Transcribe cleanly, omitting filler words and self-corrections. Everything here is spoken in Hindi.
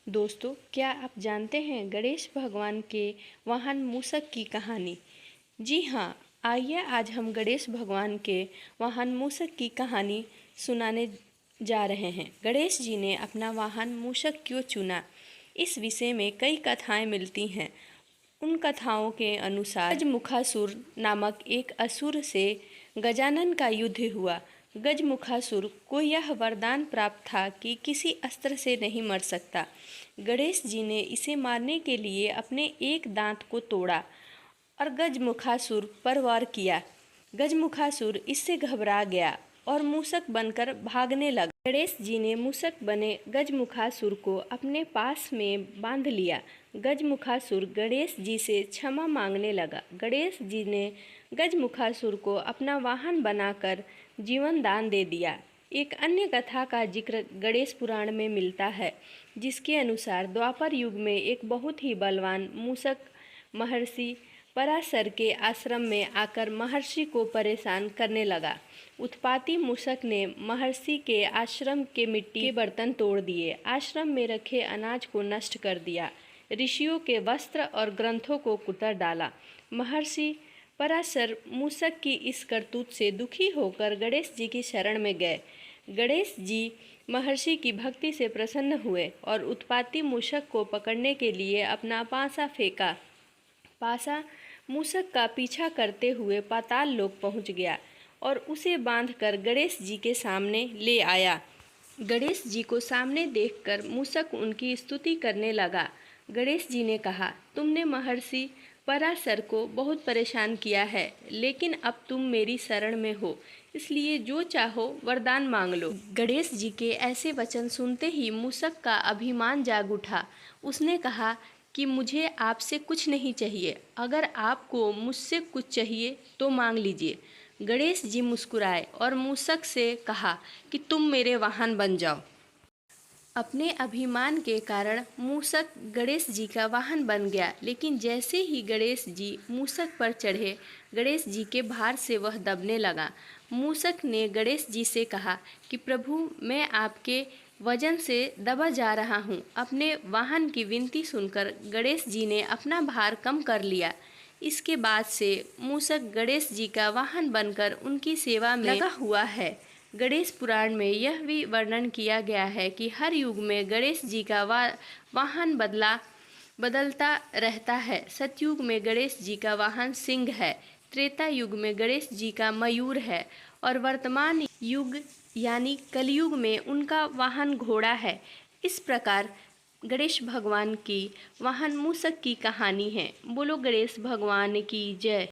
दोस्तों, क्या आप जानते हैं गणेश भगवान के वाहन मूषक की कहानी? जी हाँ, आइए आज हम गणेश भगवान के वाहन मूषक की कहानी सुनाने जा रहे हैं। गणेश जी ने अपना वाहन मूषक क्यों चुना, इस विषय में कई कथाएं मिलती हैं। उन कथाओं के अनुसार गजमुखासुर नामक एक असुर से गजानन का युद्ध हुआ। गजमुखासुर को यह वरदान प्राप्त था कि किसी अस्त्र से नहीं मर सकता। गणेश जी ने इसे मारने के लिए अपने एक दांत को तोड़ा और गजमुखासुर पर वार किया। गजमुखासुर इससे घबरा गया और मूषक बनकर भागने लगा। गणेश जी ने मूषक बने गजमुखासुर को अपने पास में बांध लिया। गजमुखासुर गणेश जी से क्षमा मांगने लगा। गणेश जी ने गजमुखासुर को अपना वाहन बनाकर जीवन दान दे दिया। एक अन्य कथा का जिक्र गणेश पुराण में मिलता है, जिसके अनुसार द्वापर युग में एक बहुत ही बलवान मूषक महर्षि पराशर के आश्रम में आकर महर्षि को परेशान करने लगा। उत्पाती मूषक ने महर्षि के आश्रम के मिट्टी के बर्तन तोड़ दिए, आश्रम में रखे अनाज को नष्ट कर दिया, ऋषियों के वस्त्र और ग्रंथों को कुतर डाला। महर्षि पराशर मूषक की इस करतूत से दुखी होकर गणेश जी की शरण में गए। गणेश जी महर्षि की भक्ति से प्रसन्न हुए और उत्पाती मूषक को पकड़ने के लिए अपना पासा फेंका। पासा मूषक का पीछा करते हुए पाताल लोक पहुंच गया और उसे बांधकर गणेश जी के सामने ले आया। गणेश जी को सामने देखकर मूषक उनकी स्तुति करने लगा। गणेश जी ने कहा, तुमने महर्षि पराशर को बहुत परेशान किया है, लेकिन अब तुम मेरी शरण में हो, इसलिए जो चाहो वरदान मांग लो। गणेश जी के ऐसे वचन सुनते ही मूषक का अभिमान जाग उठा। उसने कहा कि मुझे आपसे कुछ नहीं चाहिए, अगर आपको मुझसे कुछ चाहिए तो मांग लीजिए। गणेश जी मुस्कुराए और मूषक से कहा कि तुम मेरे वाहन बन जाओ। अपने अभिमान के कारण मूषक गणेश जी का वाहन बन गया, लेकिन जैसे ही गणेश जी मूषक पर चढ़े, गणेश जी के भार से वह दबने लगा। मूषक ने गणेश जी से कहा कि प्रभु, मैं आपके वजन से दबा जा रहा हूँ। अपने वाहन की विनती सुनकर गणेश जी ने अपना भार कम कर लिया। इसके बाद से मूषक गणेश जी का वाहन बनकर उनकी सेवा में लगा हुआ है। गणेश पुराण में यह भी वर्णन किया गया है कि हर युग में गणेश जी का वाहन बदलता रहता है। सतयुग में गणेश जी का वाहन सिंह है, त्रेता युग में गणेश जी का मयूर है और वर्तमान युग यानी कलयुग में उनका वाहन घोड़ा है। इस प्रकार गणेश भगवान की वाहन मूषक की कहानी है। बोलो गणेश भगवान की जय।